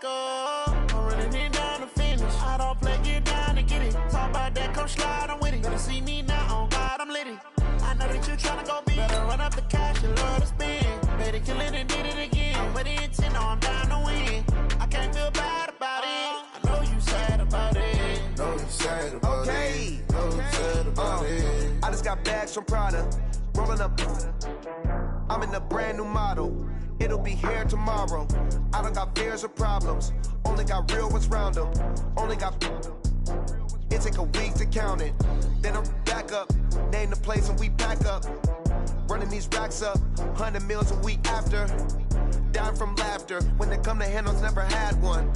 up. I'm running it down to finish. I don't play, get down to get it. Talk about that, come slide, I'm with it. Better see me now, on God, I'm litty. I know that you tryna go big. Better run up the cash, you love to spend. Better kill it and did it again. I'm with the intent, no, I'm down to win. I can't feel bad about it. I know you sad about it. Know you sad about it. Know you sad about it. I just got bags from Prada. Rolling up. I'm in a brand new model. It'll be here tomorrow. I don't got fears or problems. Only got real ones round them. Only got. It take a week to count it. Then I'm back up. Name the place and we pack up. Running these racks up. 100 meals a week after. Down from laughter. When they come to handles, never had one.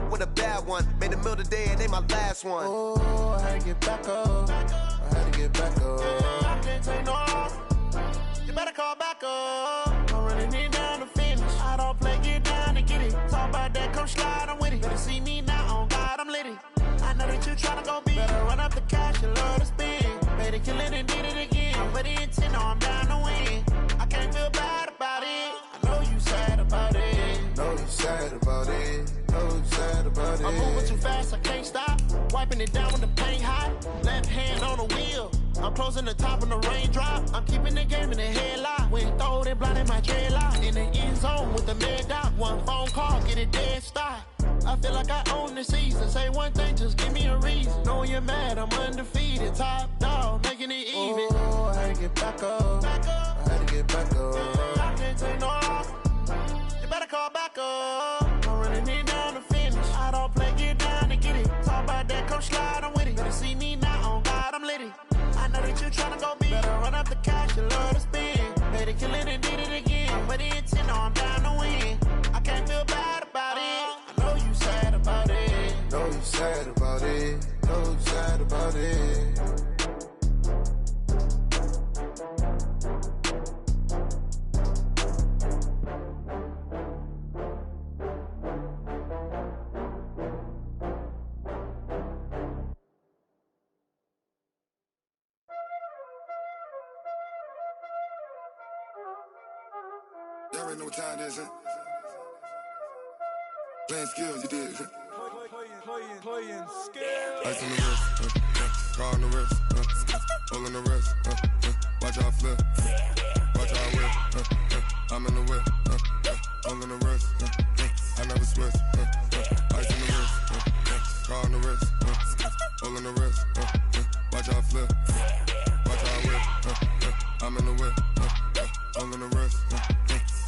With a bad one. Made a meal today and they my last one. Oh, I had to get back up. I had to get back up. I can't take no off. You better call back up. I'm running it down to finish. I don't play, get down to get it. Talk about that, come slide, I'm with it. Better see me now, on God, I'm litty. I know that you tryna go big. Better run up the cash, you love to spend. Better kill it and did it again. I'm with the intent, no, I'm down to win. I can't feel bad about it. I know you sad about it. Know you sad about it. Know you sad about it. I'm moving too fast, I can't stop. Wiping it down when the paint hot. Left hand on the wheel. I'm closing the top when the raindrop. I'm keeping the game in the headlock. When throw it blind in my dreadlock. In the end zone with the mad dot. One phone call, get it dead stop. I feel like I own the season. Say one thing, just give me a reason. Knowing you're mad, I'm undefeated. Top dog, making it even. Oh, I had to get back up. I had to get back up. I can't take no off. You better call back up. I'm running it down to finish. I don't play, get down to get it. Talk about that, come slide, I'm with it. Better see me now, on God, I'm litty. I know that you tryna go big. Better run up the cash, you love to spend. Better kill it and did it again. I'm with the intent, no, I'm down to win. I can't feel bad about it. I know you sad about it. Know you sad about it. Know you sad about it. Y'all already know what time it is, huh? Playing skills, you did. Playing skills. Ice on the wrist, car on the wrist, hole in the wrist, watch out flip, watch out whip, I'm in the whip, hole in the wrist, I never switch, ice on the wrist, car on the wrist, hole in the wrist, watch out flip, watch out whip, I'm in the whip, hole in the wrist,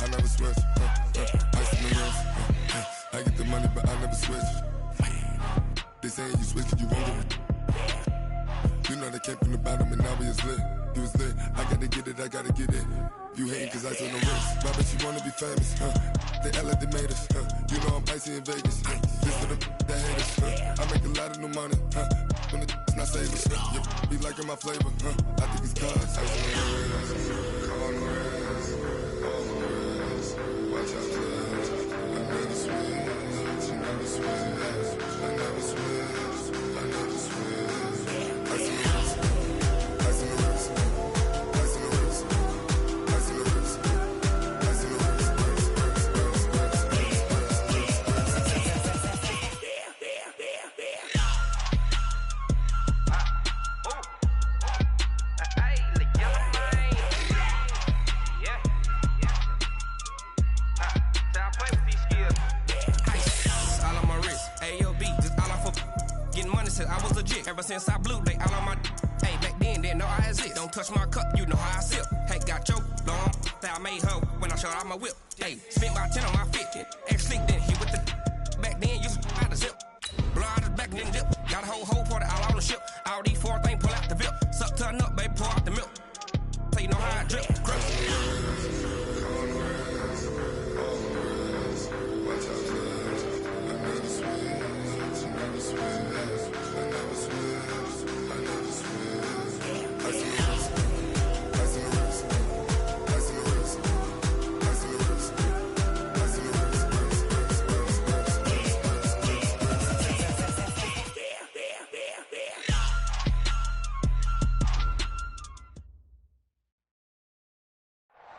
I never switch, ice on the wrist, I get the money but I never switch. They saying you switch, you won't get it. You know they came from the bottom and now we is lit. You was lit, I gotta get it, I gotta get it. You hating cause I on the wrist. My bitch, you wanna be famous, They act like they made us, You know I'm icy in Vegas, This for the that hate us, I make a lot of new money, When it's not savings, Be liking my flavor, I think it's cause I on the wrist, on the wrist, on the wrist. Watch out, cuz I never switch, I never switch, I never switch, I never switch. Ice in the wrist, ice in the wrist, ice in the wrist, ice in the wrist, ice in the wrist. I was legit. Ever since I blew, they all on my. Hey, back then, didn't know I exist. Don't touch my cup, you know how I sip. Hey, got your long. That I made her when I showed out my whip. Hey, spent about 10 on my 50. Ex-slick, then hit with the. Back then, used to out the zip. Blow out his back, then dip. Got a whole party all on the ship. All these four things, pull out the VIP. Suck to a nut, baby, pour out the milk. So you know how I drip.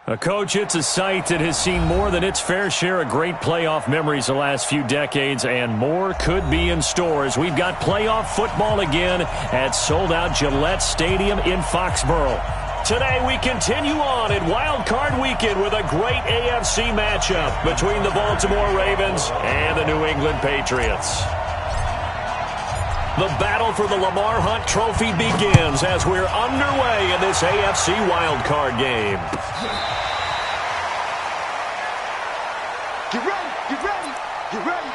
Coach, it's a site that has seen more than its fair share of great playoff memories the last few decades, and more could be in store as we've got playoff football again at sold-out Gillette Stadium in Foxborough. Today we continue on in Wild Card Weekend with a great AFC matchup between the Baltimore Ravens and the New England Patriots. The battle for the Lamar Hunt Trophy begins as we're underway in this AFC Wild Card game. Get ready, get ready, get ready.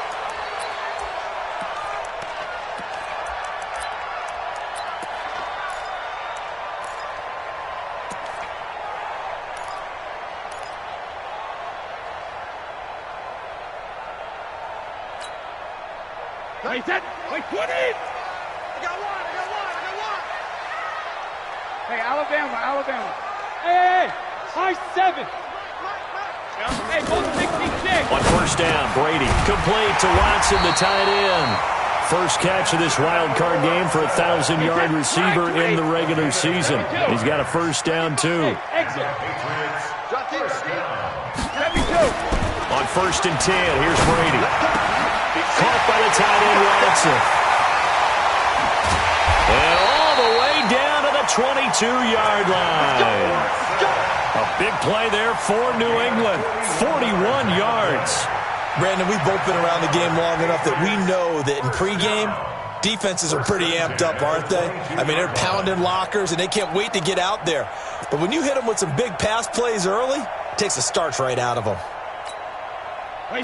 Wait, that. Wait, put it! I got one. Hey, Alabama. Hey, high 7. Hey, go 66. On first down, Brady complete to Watson, the tight end. First catch of this wild card game for a 1,000-yard receiver in the regular season. He's got a first down, too. Exit. On first and 10, here's Brady. Caught by the tight end, Watson. And all the way down to the 22-yard line. A big play there for New England. 41 yards. Brandon, we've both been around the game long enough that we know that in pregame, defenses are pretty amped up, aren't they? I mean, they're pounding lockers, and they can't wait to get out there. But when you hit them with some big pass plays early, it takes the starch right out of them.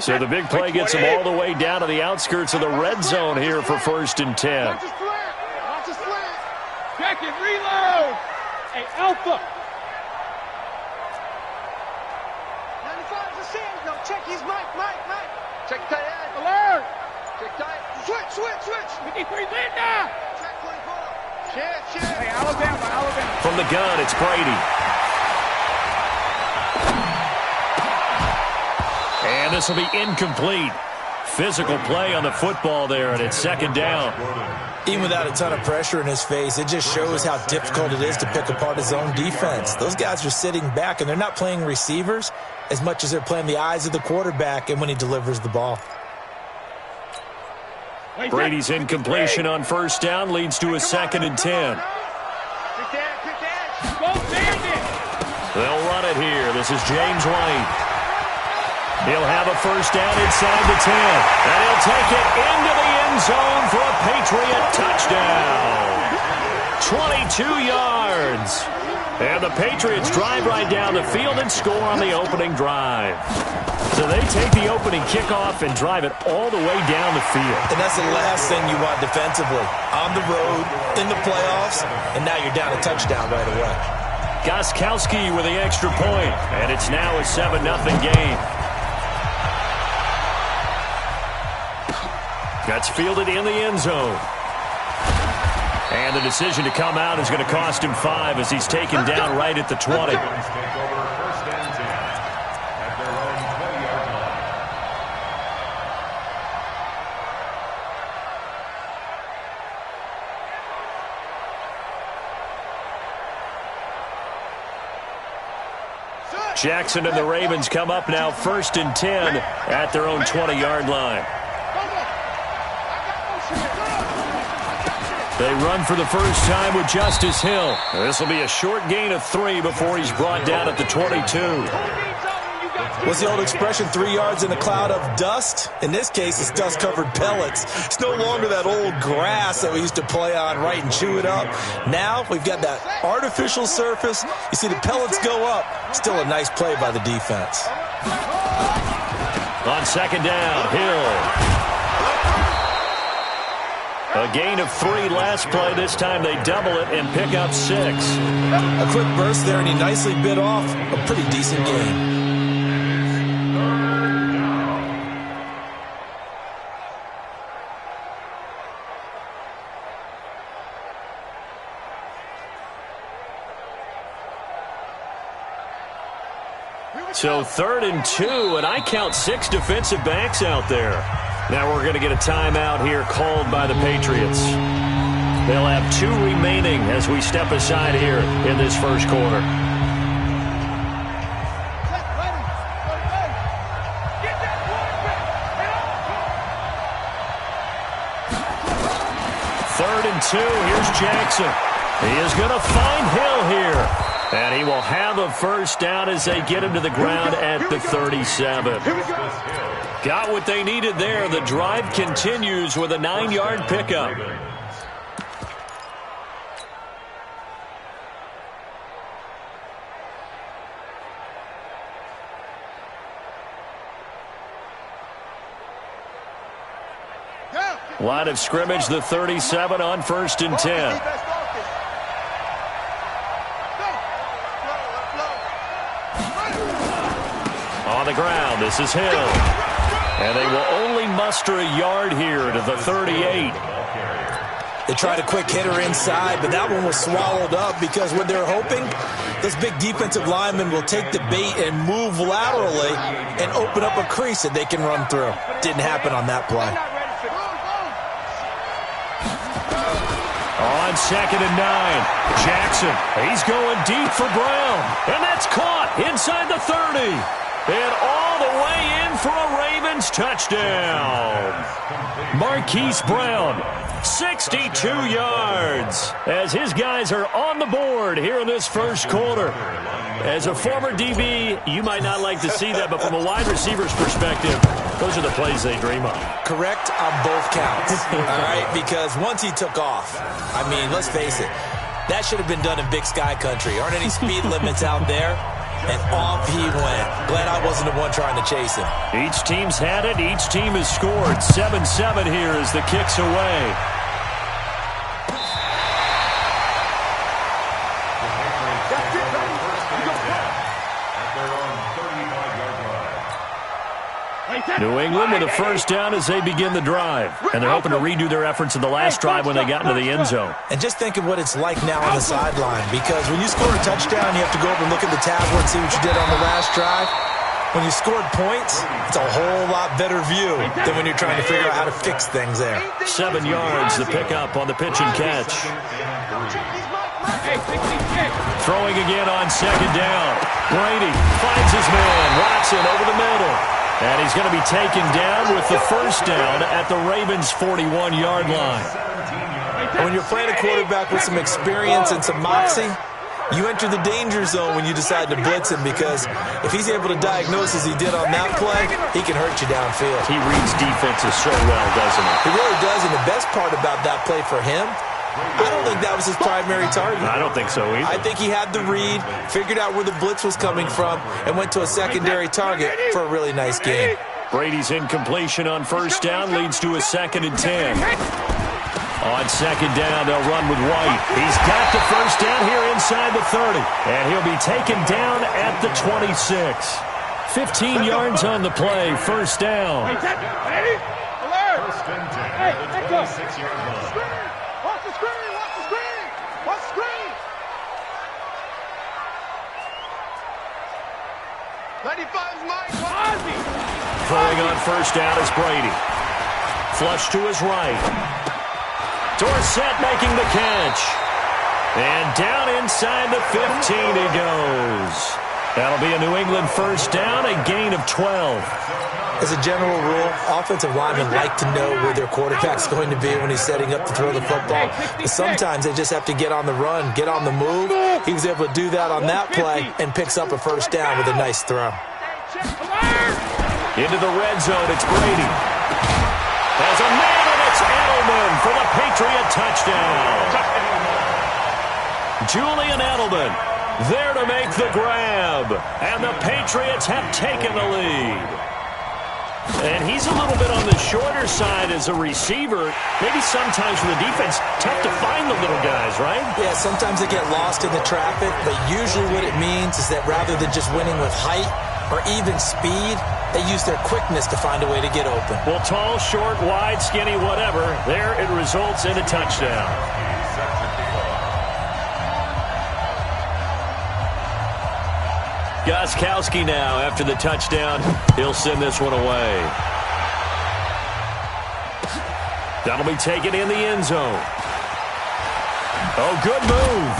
So the big play gets them all the way down to the outskirts of the red zone here for first and 10. Watch his slant. Check it, reload. Hey, Alpha. 95 is the same. No, check his Mike. Check tight end. Alert. Check tight. Switch. 53 Linda. Check 24. Shit. Hey, Alabama. From the gun, it's Brady. And this will be incomplete. Physical play on the football there, and it's second down. Even without a ton of pressure in his face, it just shows how difficult it is to pick apart his own defense. Those guys are sitting back, and they're not playing receivers as much as they're playing the eyes of the quarterback and when he delivers the ball. Brady's incompletion on first down leads to a second and 10. Go Bandit. They'll run it here. This is James White. He'll have a first down inside the 10. And he'll take it into the end zone for a Patriot touchdown. 22 yards. And the Patriots drive right down the field and score on the opening drive. So they take the opening kickoff and drive it all the way down the field. And that's the last thing you want defensively. On the road, in the playoffs, and now you're down a touchdown right away. Gostkowski with the extra point, and it's now a 7-0 game. That's fielded in the end zone. And the decision to come out is going to cost him 5 as he's taken down right at the 20. Jackson and the Ravens come up now first and 10 at their own 20-yard line. They run for the first time with Justice Hill. This will be a short gain of 3 before he's brought down at the 22. What's the old expression, 3 yards in a cloud of dust? In this case, it's dust-covered pellets. It's no longer that old grass that we used to play on, right, and chew it up. Now we've got that artificial surface. You see the pellets go up. Still a nice play by the defense. On second down, Hill. A gain of 3 last play. This time they double it and pick up 6. A quick burst there, and he nicely bit off a pretty decent gain. So 3rd and 2, and I count 6 defensive backs out there. Now we're going to get a timeout here called by the Patriots. They'll have 2 remaining as we step aside here in this first quarter. 3rd and 2. Here's Jackson. He is going to find Hill here. And he will have a first down as they get him to the ground at the 37. Got what they needed there. The drive continues with a 9-yard pickup. Line of scrimmage, the 37 on 1st and 10. On the ground, this is Hill. And they will only muster a yard here to the 38. They tried a quick hitter inside, but that one was swallowed up because what they're hoping, those big defensive linemen will take the bait and move laterally and open up a crease that they can run through. Didn't happen on that play. On 2nd and 9, Jackson, he's going deep for Brown. And that's caught inside the 30. And all the way in for a Ravens touchdown. Marquise Brown, 62 yards, as his guys are on the board here in this first quarter. As a former DB, you might not like to see that, but from a wide receiver's perspective, those are the plays they dream of. Correct on both counts, all right? Because once he took off, I mean, let's face it, that should have been done in Big Sky Country. Aren't any speed limits out there? And off he went. Glad I wasn't the one trying to chase him. Each team's had it. Each team has scored. 7-7 here as the kick's away. New England with a first down as they begin the drive. And they're hoping to redo their efforts in the last drive when they got into the end zone. And just think of what it's like now on the sideline. Because when you score a touchdown, you have to go over and look at the tablet and see what you did on the last drive. When you scored points, it's a whole lot better view than when you're trying to figure out how to fix things there. 7 yards, the pickup on the pitch and catch. Throwing again on 2nd down. Brady finds his man. Watson over the middle. And he's going to be taken down with the first down at the Ravens' 41-yard line. When you're playing a quarterback with some experience and some moxie, you enter the danger zone when you decide to blitz him, because if he's able to diagnose as he did on that play, he can hurt you downfield. He reads defenses so well, doesn't he? He really does, and the best part about that play for him, I don't think that was his primary target. I don't think so either. I think he had the read, figured out where the blitz was coming from, and went to a secondary target for a really nice game. Brady's incompletion on first down leads to a 2nd and 10. On 2nd down, they'll run with White. He's got the first down here inside the 30. And he'll be taken down at the 26. 15 yards on the play, first down. Hey, First and 10. Hey, the 26-yard line. Watch the screen! Watch the screen! Watch the screen! 95's Mike Ozzie. Throwing on first down is Brady. Flush to his right. Dorsett making the catch. And down inside the 15 he goes. That'll be a New England first down, a gain of 12. As a general rule, offensive linemen like to know where their quarterback's going to be when he's setting up to throw the football. But sometimes they just have to get on the run, get on the move. He was able to do that on that play and picks up a first down with a nice throw. Into the red zone, it's Brady. Has a man, and it's Edelman for the Patriot touchdown. Julian Edelman there to make the grab. And the Patriots have taken the lead. And he's a little bit on the shorter side as a receiver. Maybe sometimes for the defense, tough to find the little guys, right? Yeah, sometimes they get lost in the traffic, but usually what it means is that rather than just winning with height or even speed, they use their quickness to find a way to get open. Well, tall, short, wide, skinny, whatever, there it results in a touchdown. Gostkowski now, after the touchdown, he'll send this one away. That'll be taken in the end zone. Oh, good move.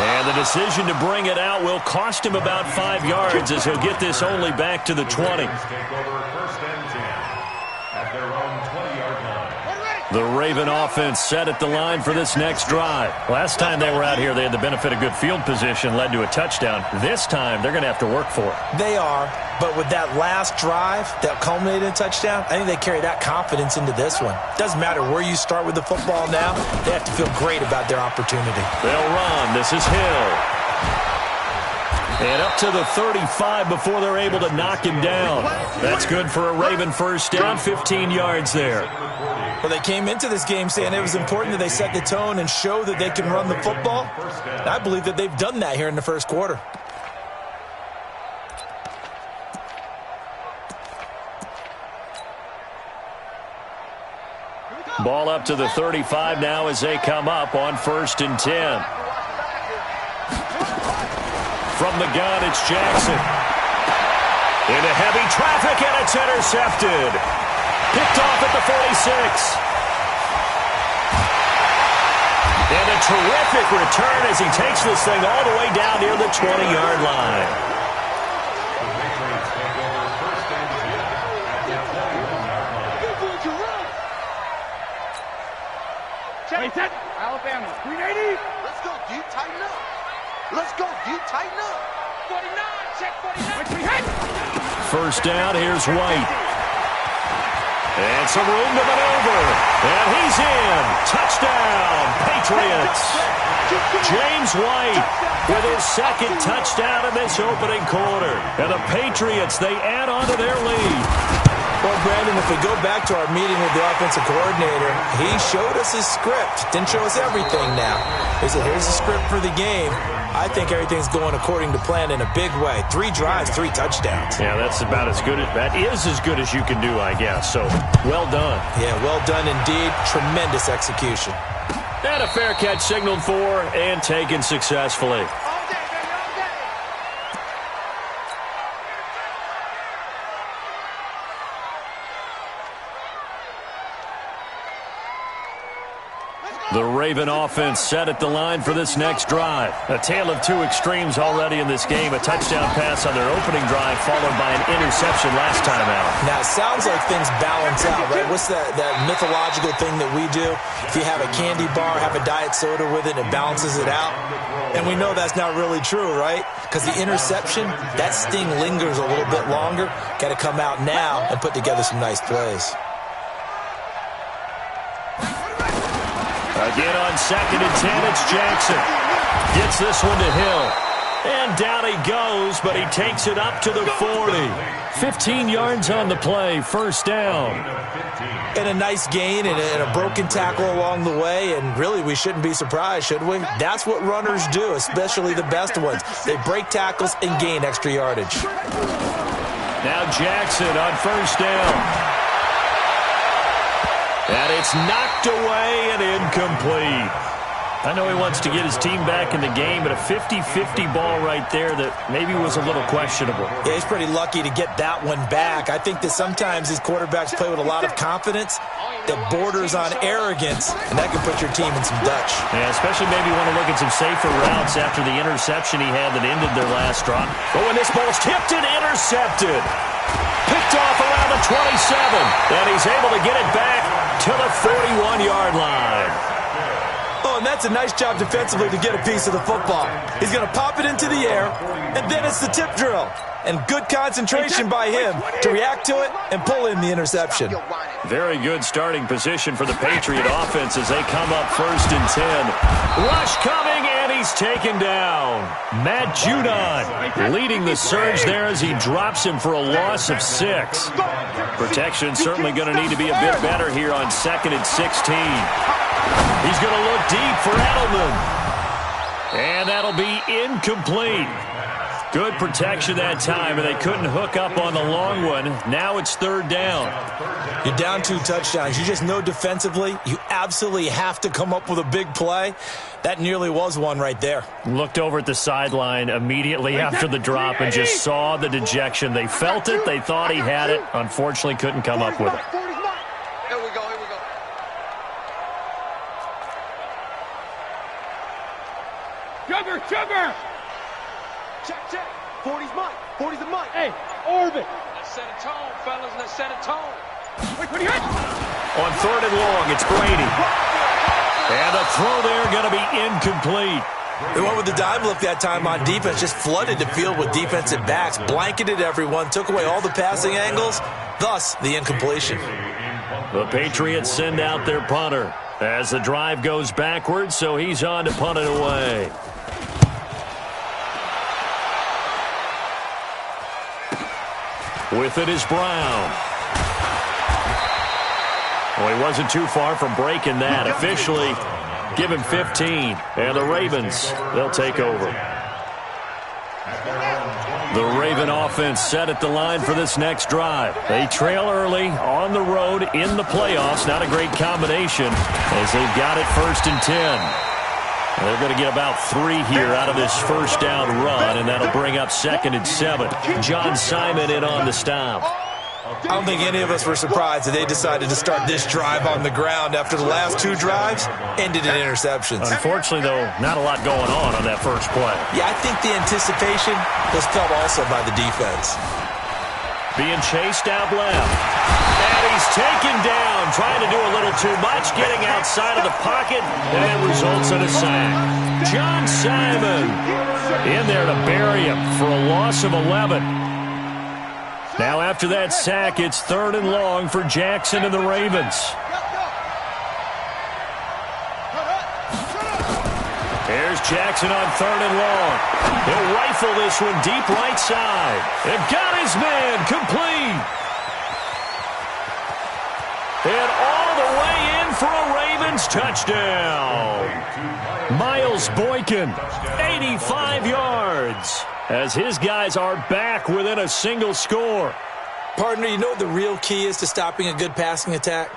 And the decision to bring it out will cost him about 5 yards as he'll get this only back to the 20. Take over first and 10 at their own 20-yard line. The Raven offense set at the line for this next drive. Last time they were out here, they had the benefit of good field position, led to a touchdown. This time, they're going to have to work for it. They are, but with that last drive that culminated in a touchdown, I think they carry that confidence into this one. Doesn't matter where you start with the football now, they have to feel great about their opportunity. They'll run. This is Hill. And up to the 35 before they're able to knock him down. That's good for a Raven first down, 15 yards there. Well, they came into this game saying it was important that they set the tone and show that they can run the football. And I believe that they've done that here in the first quarter. Ball up to the 35 now as they come up on 1st and 10. From the gun, it's Jackson. Into heavy traffic, and it's intercepted. Picked off at the 46. And a terrific return as he takes this thing all the way down near the 20-yard line. Check that. Alabama. 380. Let's go, dude. Tighten up. Let's go, dude. Tighten up. 49. Check 49. First down, here's White. And some room to maneuver. And he's in. Touchdown, Patriots. James White with his second touchdown in this opening quarter. And the Patriots, they add on to their lead. Well, Brandon, if we go back to our meeting with the offensive coordinator, he showed us his script. Didn't show us everything now. He said, here's the script for the game. I think everything's going according to plan in a big way. 3 drives, 3 touchdowns. Yeah, that's about as good. That is as good as you can do, I guess. So, well done. Yeah, well done indeed. Tremendous execution. And a fair catch signaled for and taken successfully. The Raven offense set at the line for this next drive. A tale of two extremes already in this game. A touchdown pass on their opening drive followed by an interception last time out. Now, it sounds like things balance out, right? What's that mythological thing that we do? If you have a candy bar, have a diet soda with it, and it balances it out. And we know that's not really true, right? Because the interception, that sting lingers a little bit longer. Got to come out now and put together some nice plays. Again on 2nd and 10, it's Jackson. Gets this one to Hill. And down he goes, but he takes it up to the 40. 15 yards on the play, first down. And a nice gain and a broken tackle along the way, and really we shouldn't be surprised, should we? That's what runners do, especially the best ones. They break tackles and gain extra yardage. Now Jackson on first down. And it's knocked away and incomplete. I know he wants to get his team back in the game, but a 50-50 ball right there that maybe was a little questionable. Yeah, he's pretty lucky to get that one back. I think that sometimes these quarterbacks play with a lot of confidence that borders on arrogance, and that can put your team in some Dutch. Yeah, especially maybe want to look at some safer routes after the interception he had that ended their last drive. Oh, and this ball's tipped and intercepted. Picked off around the 27, and he's able to get it back to the 41-yard line. Oh, and that's a nice job defensively to get a piece of the football. He's going to pop it into the air, and then it's the tip drill. And good concentration by him to react to it and pull in the interception. Very good starting position for the Patriot offense as they come up 1st and 10. Rush coming, and he's taken down. Matt Judon leading the surge there as he drops him for a loss of 6. Protection certainly going to need to be a bit better here on 2nd and 16. He's going to look deep for Edelman. And that'll be incomplete. Good protection that time, and they couldn't hook up on the long one. Now it's 3rd down. You're down 2 touchdowns. You just know defensively you absolutely have to come up with a big play. That nearly was one right there. Looked over at the sideline immediately after the drop and just saw the dejection. They felt it. They thought he had it. Unfortunately, couldn't come up with it. Here we go. Sugar! Check. 40's mine. 40's the mine. Hey, Orbit. Let's set a tone, fellas. Let's set a tone. On 3rd and long, it's Brady. And the throw there going to be incomplete. They went with the dive look that time on defense, just flooded the field with defensive backs, blanketed everyone, took away all the passing angles, thus the incompletion. The Patriots send out their punter as the drive goes backwards, so he's on to punt it away. With it is Brown. Well, he wasn't too far from breaking that. Officially, give him 15. And the Ravens, they'll take over. The Raven offense set at the line for this next drive. They trail early on the road in the playoffs. Not a great combination as they've got it 1st and 10. They're going to get about 3 here out of this first down run, and that'll bring up 2nd and 7. John Simon in on the stop. I don't think any of us were surprised that they decided to start this drive on the ground after the last 2 drives ended in interceptions. Unfortunately, though, not a lot going on that first play. Yeah, I think the anticipation was felt also by the defense. Being chased out left. And he's taken down, trying to do a little too much, getting outside of the pocket, and it results in a sack. John Simon in there to bury him for a loss of 11. Now after that sack, it's 3rd and long for Jackson and the Ravens. Here's Jackson on 3rd and long. He'll rifle this one deep right side. They've got his man complete. And all the way in for a Ravens touchdown. Miles Boykin, 85 yards. As his guys are back within a single score. Partner, you know what the real key is to stopping a good passing attack?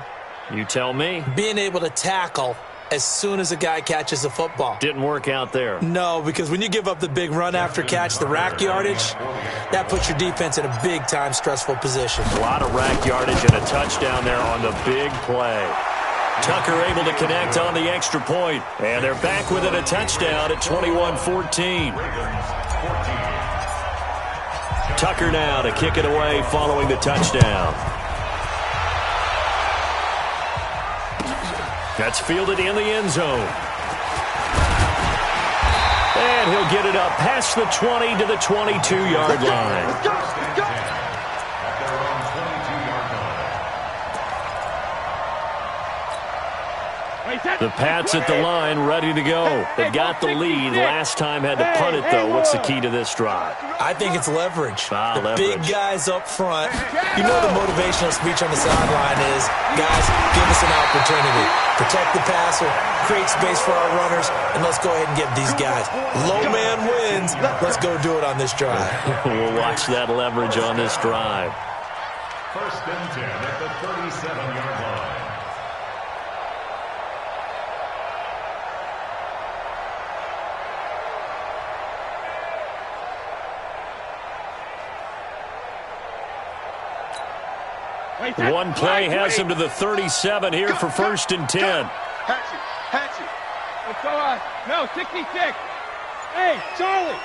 You tell me. Being able to tackle as soon as a guy catches the football. Didn't work out there. No, because when you give up the big run after catch, the rack yardage, that puts your defense in a big-time stressful position. A lot of rack yardage and a touchdown there on the big play. Tucker able to connect on the extra point, and they're back within a touchdown at 21-14. Tucker now to kick it away following the touchdown. That's fielded in the end zone. And he'll get it up past the 20 to the 22-yard line. The Pats at the line, ready to go. They got the lead. Last time had to punt it, though. What's the key to this drive? I think it's leverage. Leverage. Big guys up front. You know the motivational speech on the sideline is, guys, give us an opportunity. Protect the passer, create space for our runners, and let's go ahead and get these guys. Low man wins. Let's go do it on this drive. We'll watch that leverage on this drive. 1st and 10 at the 37-yard line. One play has him to the 37 here for 1st and 10. Hatch it. Let's go on. No, 66. Hey, Charlie.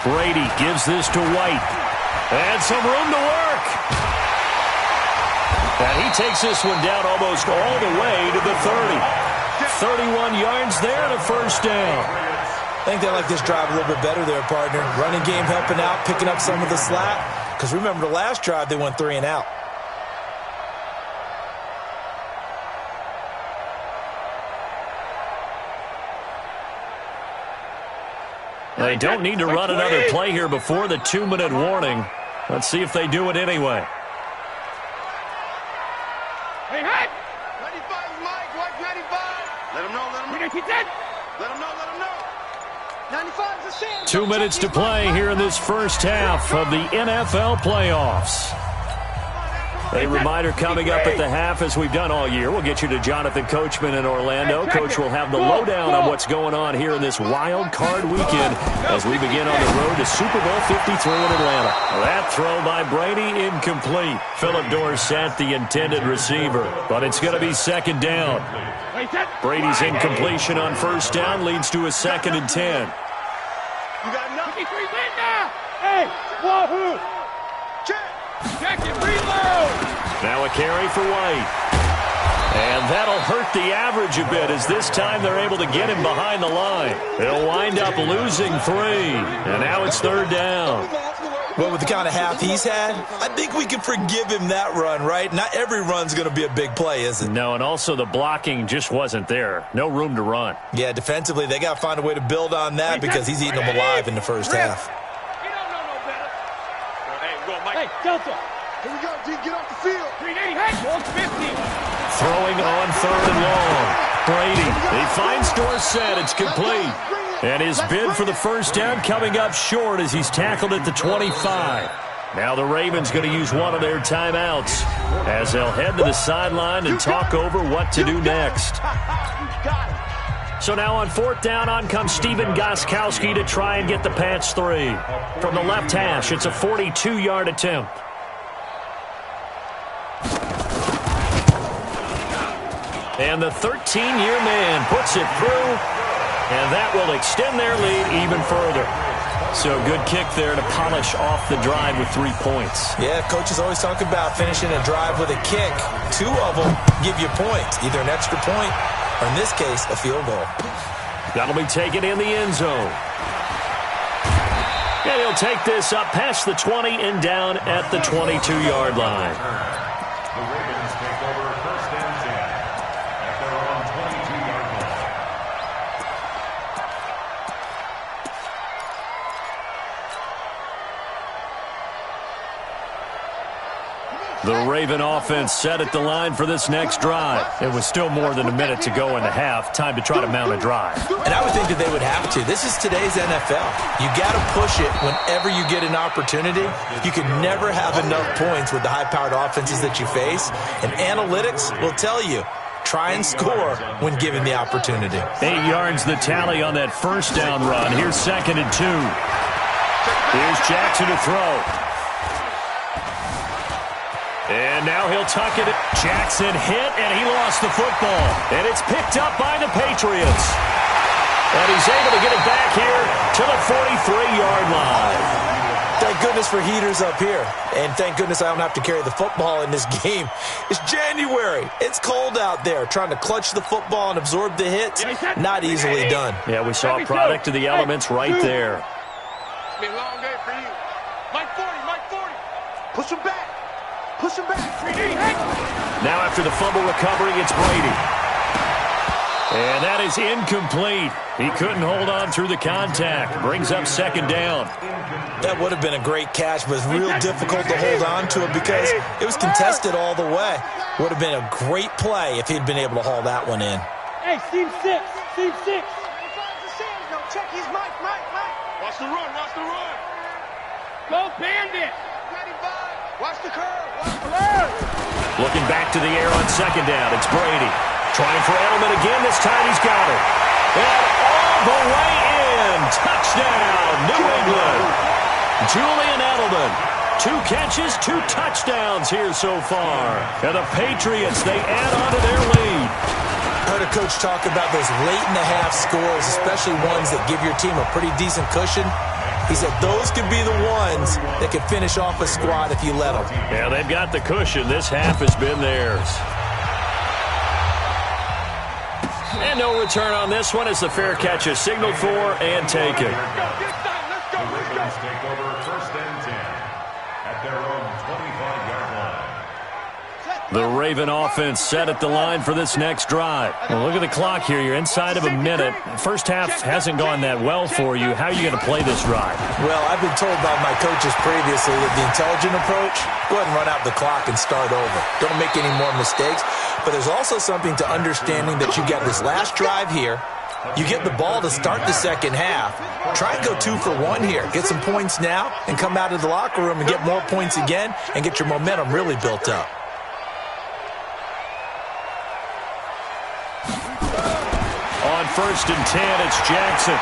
Brady gives this to White. And some room to work. And he takes this one down almost all the way to the 30. 31 yards there and a 1st down. I think they like this drive a little bit better there, partner. Running game helping out, picking up some of the slack. Because remember, the last drive, they went 3 and out. They don't need to run another play here before the 2-minute warning. Let's see if they do it anyway. Hey, Hank! 95 is Mike. White 95. Let him know, let him know. Let him know, let him know. 95 is a shame. 2 minutes to play here in this first half of the NFL playoffs. A reminder coming up at the half, as we've done all year. We'll get you to Jonathan Coachman in Orlando. Coach will have the lowdown on what's going on here in this wild card weekend as we begin on the road to Super Bowl 53 in Atlanta. That throw by Brady incomplete. Phillip Dorsett, the intended receiver, but it's going to be second down. Brady's incompletion on first down leads to a 2nd and 10. You got nothing. Hey, wahoo! Check it, reload! Now a carry for White. And that'll hurt the average a bit, as this time they're able to get him behind the line. They'll wind up losing 3. And now it's 3rd down. Well, with the kind of half he's had, I think we can forgive him that run, right? Not every run's going to be a big play, is it? No, and also the blocking just wasn't there. No room to run. Yeah, defensively, they got to find a way to build on that because he's eating them alive in the first half. You don't know no better. Hey, go, Mike. Hey, Delta. Here we go, G. Get off the field. 380, hey, 150. Throwing on 3rd and long. Brady, he finds Dorsett. It's complete. And his bid for the first down coming up short as he's tackled at the 25. Now the Ravens going to use one of their timeouts as they'll head to the sideline and talk over what to do next. So now on 4th down, on comes Steven Gostkowski to try and get the Pats 3. From the left hash, it's a 42-yard attempt. And the 13-year man puts it through. And that will extend their lead even further. So good kick there to polish off the drive with 3 points. Yeah, coaches always talk about finishing a drive with a kick. 2 of them give you points, either an extra point or, in this case, a field goal. That'll be taken in the end zone. And he'll take this up past the 20 and down at the 22-yard line. The Ravens take over 1st and 10 at their own 22-yard line. The Raven offense set at the line for this next drive. It was still more than a minute to go in the half. Time to try to mount a drive. And I would think that they would have to. This is today's NFL. You got to push it whenever you get an opportunity. You can never have enough points with the high-powered offenses that you face. And analytics will tell you, try and score when given the opportunity. 8 yards the tally on that first down run. Here's 2nd and 2. Here's Jackson to throw. And now he'll tuck it. Jackson hit, and he lost the football. And it's picked up by the Patriots. And he's able to get it back here to the 43-yard line. Thank goodness for heaters up here. And thank goodness I don't have to carry the football in this game. It's January. It's cold out there. Trying to clutch the football and absorb the hits, not easily done. Yeah, we saw a product of the elements right there. It's been a long day for you. Mike 40. Push him back. Push him back. 3D. Now after the fumble recovery, it's Brady. And that is incomplete. He couldn't hold on through the contact. Brings up 2nd down. That would have been a great catch, but it's real difficult to hold on to it because it was contested all the way. Would have been a great play if he'd been able to haul that one in. Hey, Steve 6. Check his Mike. Watch the run. Go Bandit. Watch the curve. Looking back to the air on 2nd down. It's Brady. Trying for Edelman again. This time he's got it. And all the way in. Touchdown, New England. Julian Edelman. 2 catches, 2 touchdowns here so far. And the Patriots, they add on to their lead. I heard a coach talk about those late-in-the-half scores, especially ones that give your team a pretty decent cushion. He said those could be the ones that could finish off a squad if you let them. Yeah, they've got the cushion. This half has been theirs. And no return on this one as the fair catch is signaled for and taken. The Ravens take over 1st and 10 at their own 25-yard line. The Raven offense set at the line for this next drive. Well, look at the clock here. You're inside of a minute. First half hasn't gone that well for you. How are you going to play this drive? Well, I've been told by my coaches previously that the intelligent approach, go ahead and run out the clock and start over. Don't make any more mistakes. But there's also something to understanding that you got this last drive here. You get the ball to start the second half. Try and go 2 for 1 here. Get some points now and come out of the locker room and get more points again and get your momentum really built up. 1st and 10. It's Jackson.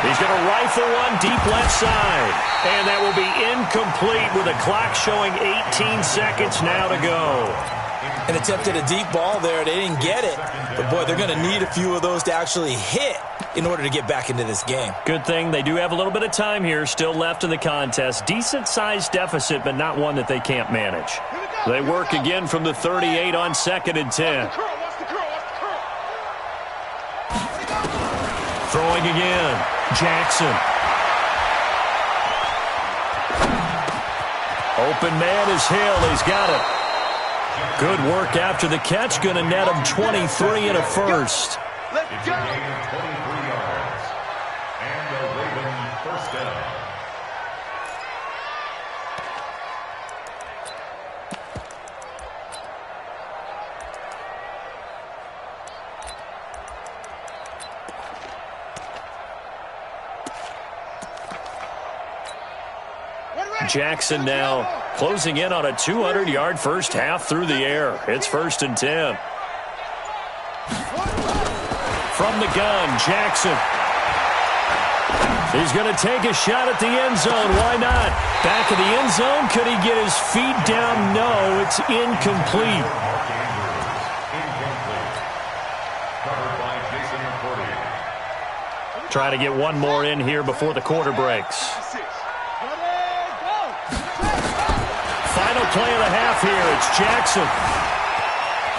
He's going to rifle one deep left side. And that will be incomplete with a clock showing 18 seconds now to go. An attempt at a deep ball there. They didn't get it. But, boy, they're going to need a few of those to actually hit in order to get back into this game. Good thing they do have a little bit of time here still left in the contest. Decent-sized deficit, but not one that they can't manage. They work again from the 38 on 2nd and 10. Throwing again. Jackson. Open man is Hill. He's got it. Good work after the catch. Going to net him 23 and a first. Let's go. 23 yards. And the Raven first down. Jackson now closing in on a 200-yard first half through the air. It's 1st and 10. From the gun, Jackson. He's going to take a shot at the end zone. Why not? Back of the end zone. Could he get his feet down? No, it's incomplete. Try to get one more in here before the quarter breaks. Final play of the half here. It's Jackson.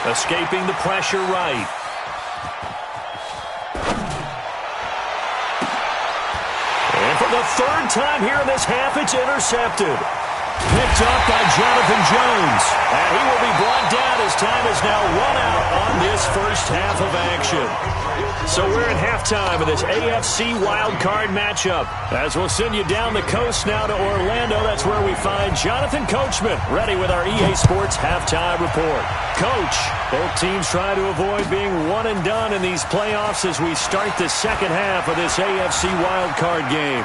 Escaping the pressure right. And for the 3rd time here in this half, it's intercepted. Picked up by Jonathan Jones. And he will be brought down as time is now run out on this first half of action. So we're in halftime of this AFC wildcard matchup. As we'll send you down the coast now to Orlando, that's where we find Jonathan Coachman, ready with our EA Sports halftime report. Coach, both teams try to avoid being one and done in these playoffs as we start the second half of this AFC wildcard game.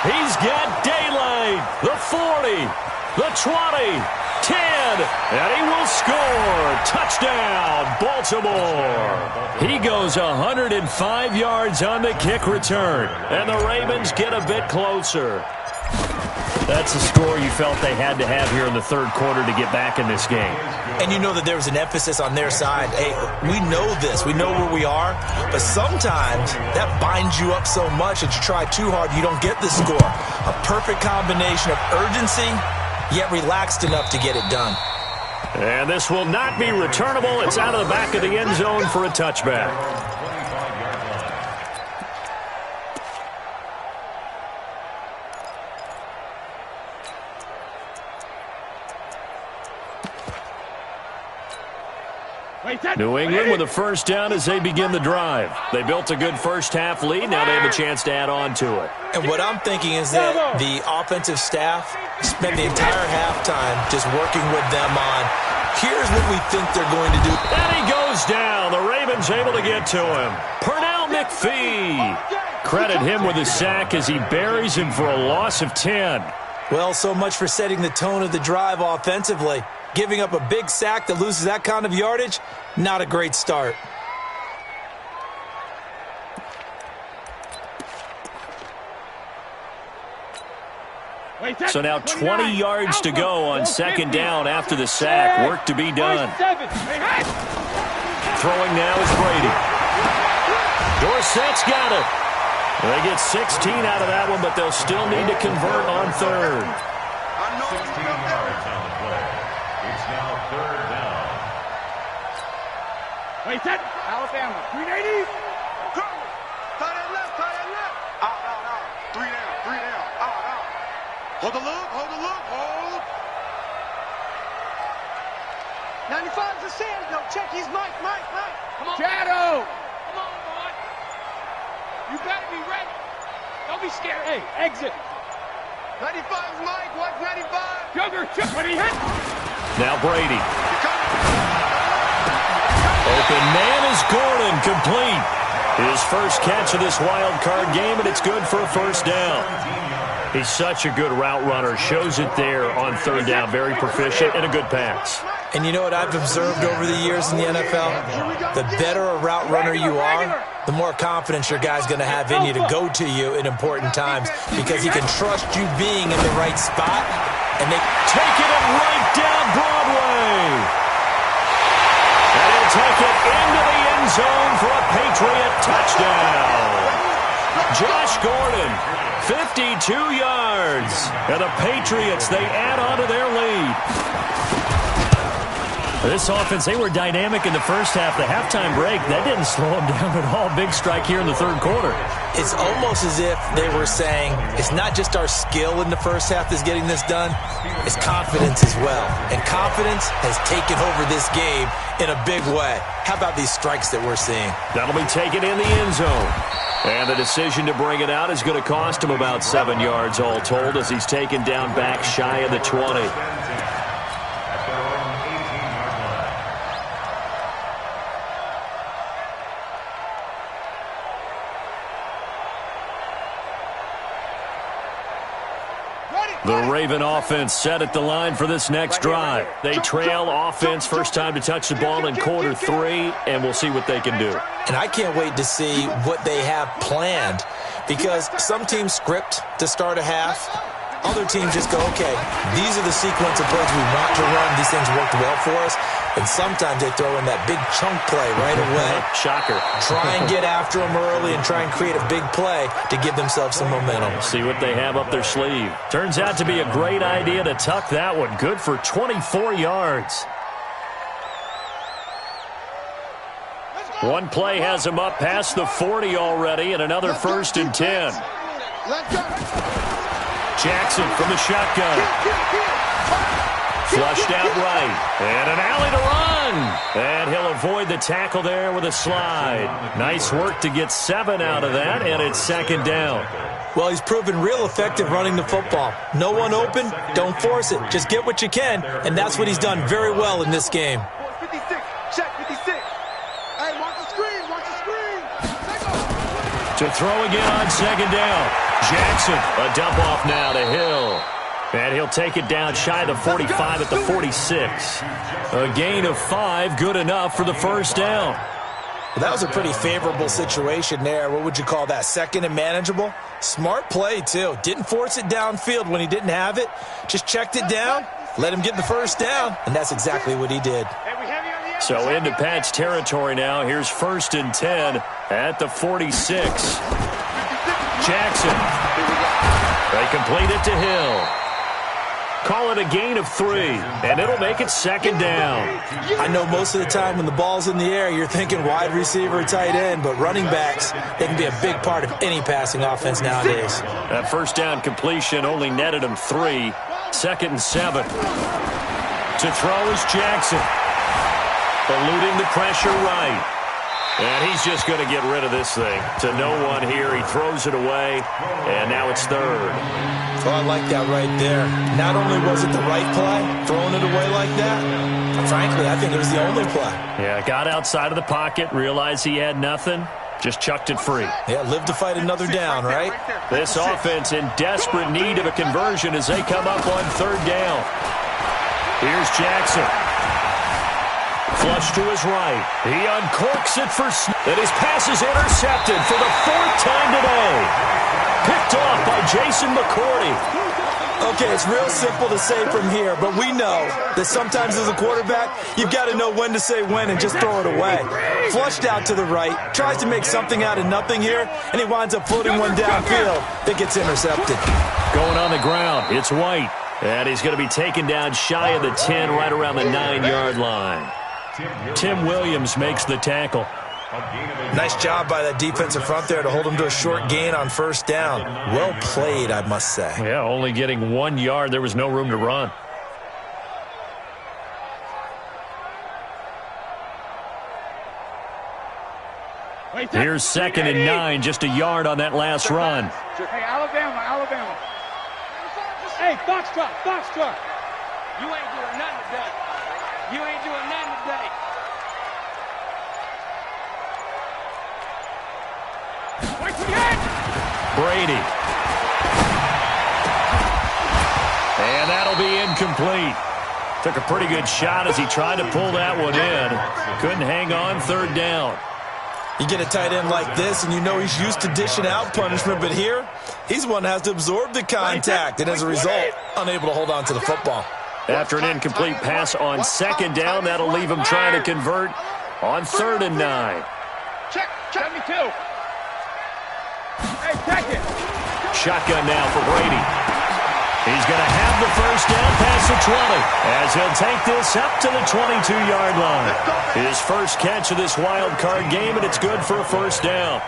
He's got daylight, the 40, the 20, 10, and he will score. Touchdown, Baltimore. He goes 105 yards on the kick return, and the Ravens get a bit closer. That's a score you felt they had to have here in the 3rd quarter to get back in this game. And you know that there was an emphasis on their side. Hey, we know this. We know where we are. But sometimes that binds you up so much that you try too hard, you don't get the score. A perfect combination of urgency, yet relaxed enough to get it done. And this will not be returnable. It's out of the back of the end zone for a touchback. New England with a first down as they begin the drive. They built a good first half lead. Now they have a chance to add on to it. And what I'm thinking is that the offensive staff spent the entire halftime just working with them on, here's what we think they're going to do. And he goes down. The Ravens able to get to him. Pernell McPhee. Credit him with a sack as he buries him for a loss of 10. Well, so much for setting the tone of the drive offensively. Giving up a big sack that loses that kind of yardage, not a great start. So now 20 yards to go on 2nd down after the sack. Work to be done. Throwing now is Brady. Dorsett's got it. They get 16 out of that one, but they'll still need to convert on 3rd. 16 yards on the play. It's now 3rd down. Wait, set. Alabama. 380. Go. Tie that left. Out. 3 down. Out. Hold the look. Hold. 95's the sand. No, check his Mike. Come on. Shadow. Come on, boy. You better be ready. Don't be scared. Hey, exit. 95's Mike. Watch 95. Sugar. When he hit. Now Brady. Open man is Gordon, complete. His first catch of this wild card game, and it's good for a first down. He's such a good route runner. Shows it there on 3rd down. Very proficient and a good pass. And you know what I've observed over the years in the NFL? The better a route runner you are, the more confidence your guy's going to have in you to go to you in important times because he can trust you being in the right spot. And they take it right down Broadway. And he'll take it into the end zone for a Patriot touchdown. Josh Gordon, 52 yards. And the Patriots, they add on to their lead. This offense, they were dynamic in the first half. The halftime break, that didn't slow them down at all. Big strike here in the third quarter. It's almost as if they were saying, it's not just our skill in the first half that's getting this done, it's confidence as well. And confidence has taken over this game in a big way. How about these strikes that we're seeing? That'll be taken in the end zone. And the decision to bring it out is going to cost him about 7 yards all told as he's taken down back shy of the 20. The Raven offense set at the line for this next drive. They trail offense first time to touch the ball in quarter 3, and we'll see what they can do. And I can't wait to see what they have planned because some teams script to start a half. Other teams just go, okay, these are the sequence of plays we want to run. These things worked well for us. And sometimes they throw in that big chunk play right away. Shocker. Try and get after them early and try and create a big play to give themselves some momentum. See what they have up their sleeve. Turns out to be a great idea to tuck that one. Good for 24 yards. One play has him up past the 40 already and another 1st and 10. Jackson from the shotgun. Flushed out right. And an alley to run. And he'll avoid the tackle there with a slide. Nice work to get 7 out of that, and it's 2nd down. Well, he's proven real effective running the football. No one open, don't force it. Just get what you can, and that's what he's done very well in this game. 56, check 56. Hey, watch the screen, watch the screen. To throw again on 2nd down. Jackson, a dump off now to Hill. And he'll take it down shy of the 45 at the 46. A gain of 5, good enough for the 1st down. Well, that was a pretty favorable situation there. What would you call that? 2nd and manageable? Smart play, too. Didn't force it downfield when he didn't have it. Just checked it down, let him get the 1st down, and that's exactly what he did. So into Pat's territory now. Here's 1st and 10 at the 46. Jackson. They complete it to Hill. Call it a gain of 3, and it'll make it 2nd down. I know most of the time when the ball's in the air, you're thinking wide receiver, tight end, but running backs, they can be a big part of any passing offense nowadays. That 1st down completion only netted him 3. 2nd and 7. To throw is Jackson. Eluding the pressure right. And he's just going to get rid of this thing. To no one here. He throws it away, and now it's 3rd. Oh, I like that right there. Not only was it the right play, throwing it away like that, frankly, I think it was the only play. Yeah, got outside of the pocket, realized he had nothing, just chucked it free. Yeah, live to fight another down, right? This offense in desperate need of a conversion as they come up on 3rd down. Here's Jackson. Flush to his right. He uncorks it for and his pass is intercepted for the 4th time today. Picked off by Jason McCourty. Okay, it's real simple to say from here, but we know that sometimes as a quarterback, you've got to know when to say when and just throw it away. Flushed out to the right, tries to make something out of nothing here, and he winds up floating one downfield that gets intercepted. Going on the ground, it's White. And he's going to be taken down shy of the 10, right around the 9-yard line. Tim Williams makes the tackle. Nice job by that defensive front there to hold him to a short gain on 1st down. Well played, I must say. Yeah, only getting 1 yard. There was no room to run. Here's 2nd and 9, just a yard on that last run. Hey, Alabama. Hey, Foxtrot. You ain't doing nothing today. You ain't doing nothing today. Brady. And that'll be incomplete. Took a pretty good shot as he tried to pull that one in. Couldn't hang on, third down. You get a tight end like this, and you know he's used to dishing out punishment, but here, he's one that has to absorb the contact, and as a result, unable to hold on to the football. After an incomplete pass on second down, that'll leave him trying to convert on 3rd and 9. Check, 72. Hey, check it. Shotgun now for Brady. He's going to have the first down past the 20 as he'll take this up to the 22-yard line. His first catch of this wild card game, and it's good for a first down.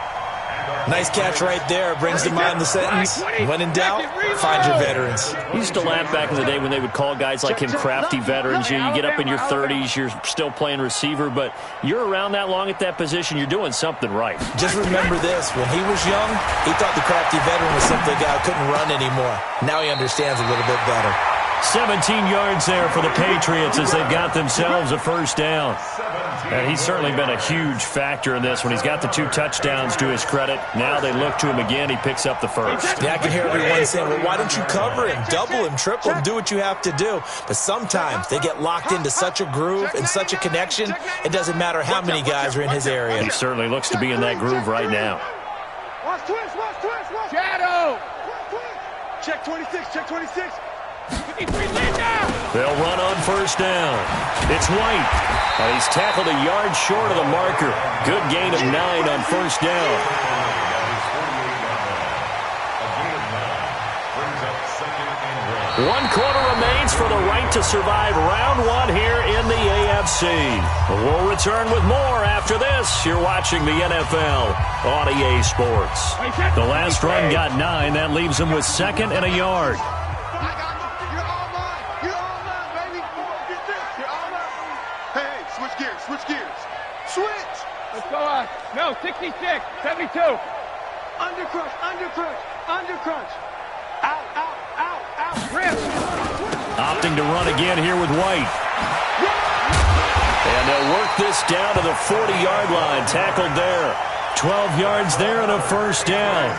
Nice catch right there. Brings to mind the sentence, when in doubt, find your veterans. You used to laugh back in the day when they would call guys like him crafty veterans. You get up in your 30s, you're still playing receiver, but you're around that long at that position, you're doing something right. Just remember this. When he was young, he thought the crafty veteran was simply a guy who couldn't run anymore. Now he understands a little bit better. 17 yards there for the Patriots as they've got themselves a first down. And he's certainly been a huge factor in this when he's got the 2 touchdowns to his credit. Now they look to him again. He picks up the first. Yeah, I can hear everyone saying, well, why don't you cover him, double him, triple him, do what you have to do. But sometimes they get locked into such a groove and such a connection, it doesn't matter how many guys are in his area. He certainly looks to be in that groove right now. Watch twist, watch twist, watch. Shadow. Check 26, check 26. They'll run on first down. It's White. And he's tackled a yard short of the marker. Good gain of 9 on first down. One quarter remains for the right to survive round 1 here in the AFC. We'll return with more after this. You're watching the NFL on EA Sports. The last run got 9. That leaves him with 2nd and a yard. Let's go on. No, 66, 72. Under crunch, under crunch, under crunch. Out, out, out, out. Rip. Opting to run again here with White. And they'll work this down to the 40-yard line. Tackled there. 12 yards there and a first down.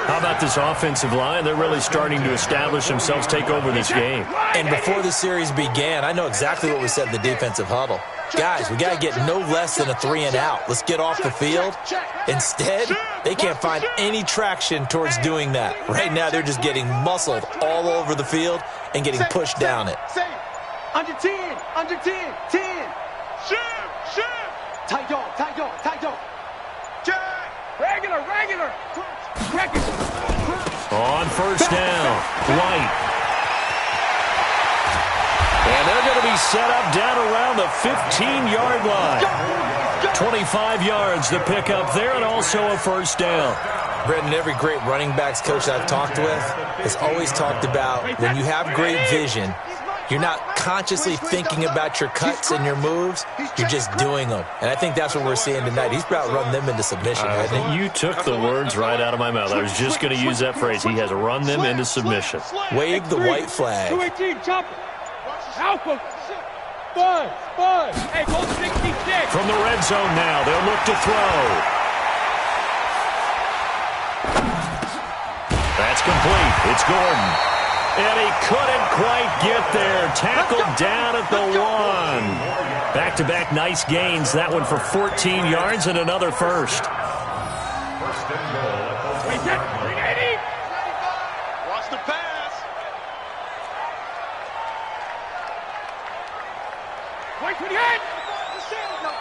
How about this offensive line? They're really starting to establish themselves, take over this game. And before the series began, I know exactly what we said in the defensive huddle. Guys, we got to get no less than a 3 and out. Let's get off the field. Instead, they can't find any traction towards doing that. Right now, they're just getting muscled all over the field and getting pushed down it. Under 10, under 10, 10. Shoot. Tight dog, tight dog, tight dog. Regular. On first down, White. And they're going to be set up down around the 15-yard line. 25 yards to pick up there and also a first down. Brendan, every great running backs coach I've talked with has always talked about when you have great vision, you're not consciously thinking about your cuts and your moves. You're just doing them. And I think that's what we're seeing tonight. He's about to run them into submission. You took the words right out of my mouth. I was just going to use that phrase. He has run them into submission. Wave the white flag. 218, jump. Alpha. Five. Hey, go 66. From the red zone now, they'll look to throw. That's complete. It's Gordon. And he couldn't quite get there. Tackled down at the 1. Back-to-back nice gains. That one for 14 yards and another first. First and goal at the 380. Watch the pass. Wait for the head.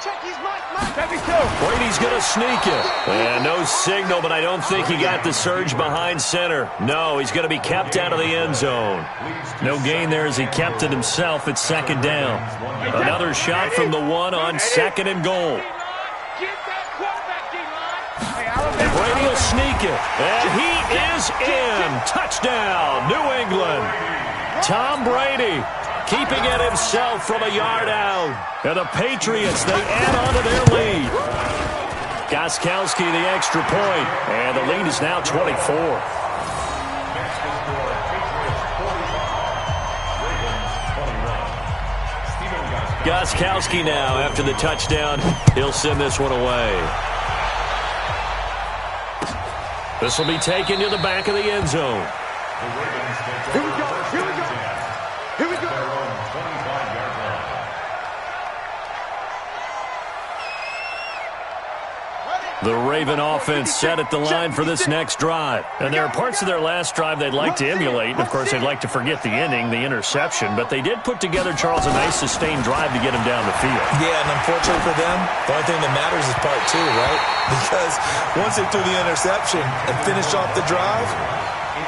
Check his mic. 72. Brady's going to sneak it. And no signal, but I don't think he got the surge behind center. No, he's going to be kept out of the end zone. No gain there as he kept it himself at 2nd down. Another shot from the 1 on 2nd and goal. And Brady will sneak it. And he is in. Touchdown, New England. Tom Brady keeping it himself from a yard out. And the Patriots, they add on to their lead. Gostkowski the extra point. And the lead is now 24. Gostkowski now after the touchdown. He'll send this one away. This will be taken to the back of the end zone. Here we go. The Raven offense set at the line for this next drive. And there are parts of their last drive they'd like to emulate. And, of course, they'd like to forget the inning, the interception. But they did put together, Charles, a nice sustained drive to get him down the field. Yeah, and unfortunately for them, the only thing that matters is part two, right? Because once they threw the interception and finished off the drive,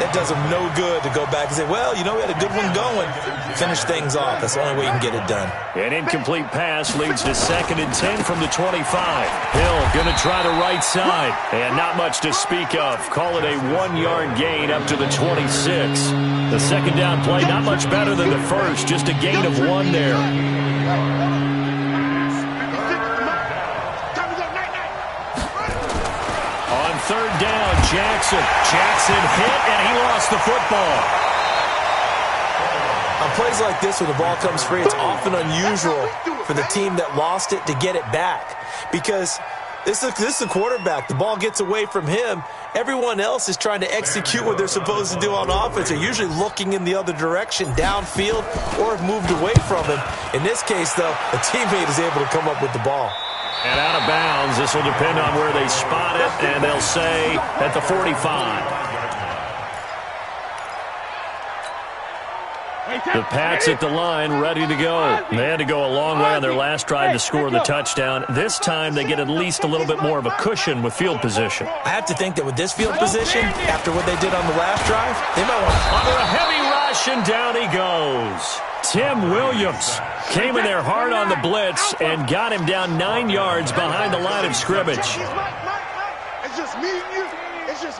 that does them no good to go back and say, well, you know, we had a good one going. Finish things off. That's the only way you can get it done. An incomplete pass leads to 2nd and 10 from the 25. Hill going to try the right side. And not much to speak of. Call it a 1-yard gain up to the 26. The second down play, not much better than the first. Just a gain of 1 there. On 3rd down, Jackson hit, and he lost the football. On plays like this, when the ball comes free, it's often unusual for the team that lost it to get it back. Because this is the quarterback. The ball gets away from him. Everyone else is trying to execute what they're supposed to do on offense. They're usually looking in the other direction, downfield, or have moved away from him. In this case, though, a teammate is able to come up with the ball. And out of bounds. This will depend on where they spot it, and they'll say at the 45. The Pats at the line, ready to go. They had to go a long way on their last drive to score the touchdown. This time they get at least a little bit more of a cushion with field position. I have to think that with this field position, after what they did on the last drive, they might want to... Under a heavy rush, and down he goes. Tim Williams came in there hard on the blitz and got him down 9 yards behind the line of scrimmage.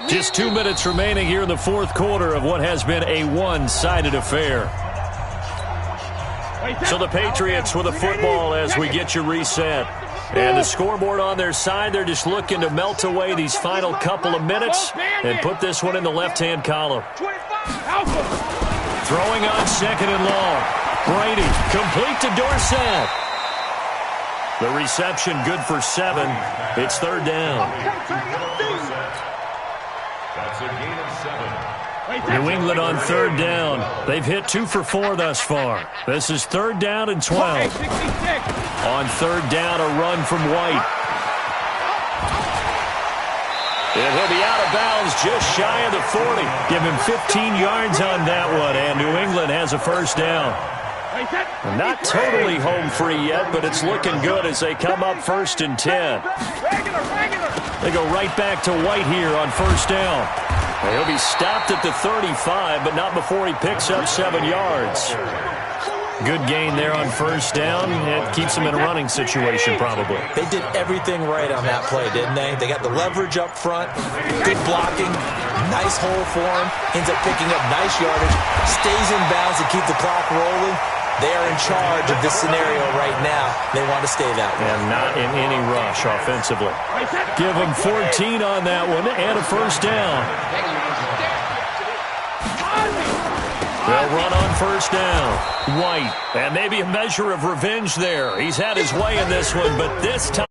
Just 2 minutes remaining here in the 4th quarter of what has been a one-sided affair. So the Patriots with the football as we get you reset. And the scoreboard on their side, they're just looking to melt away these final couple of minutes and put this one in the left-hand column. Throwing on 2nd and long. Brady, complete to Dorsett. The reception good for 7. It's 3rd down. That's a gain of 7. New England on 3rd down. They've hit 2 for 4 thus far. This is 3rd down and 12. On 3rd down, a run from White. And he'll be out of bounds just shy of the 40. Give him 15 yards on that one, and New England has a 1st down. Not totally home free yet, but it's looking good as they come up 1st and 10. They go right back to White here on 1st down. He'll be stopped at the 35, but not before he picks up 7 yards. Good gain there on 1st down. It keeps him in a running situation, probably. They did everything right on that play, didn't they? They got the leverage up front, good blocking, nice hole for him, ends up picking up nice yardage, stays in bounds to keep the clock rolling. They are in charge of this scenario right now. They want to stay that way. And not in any rush offensively. Give them 14 on that one and a 1st down. They'll run on 1st down. White. And maybe a measure of revenge there. He's had his way in this one, but this time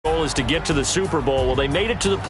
the goal is to get to the Super Bowl. Well, they made it to the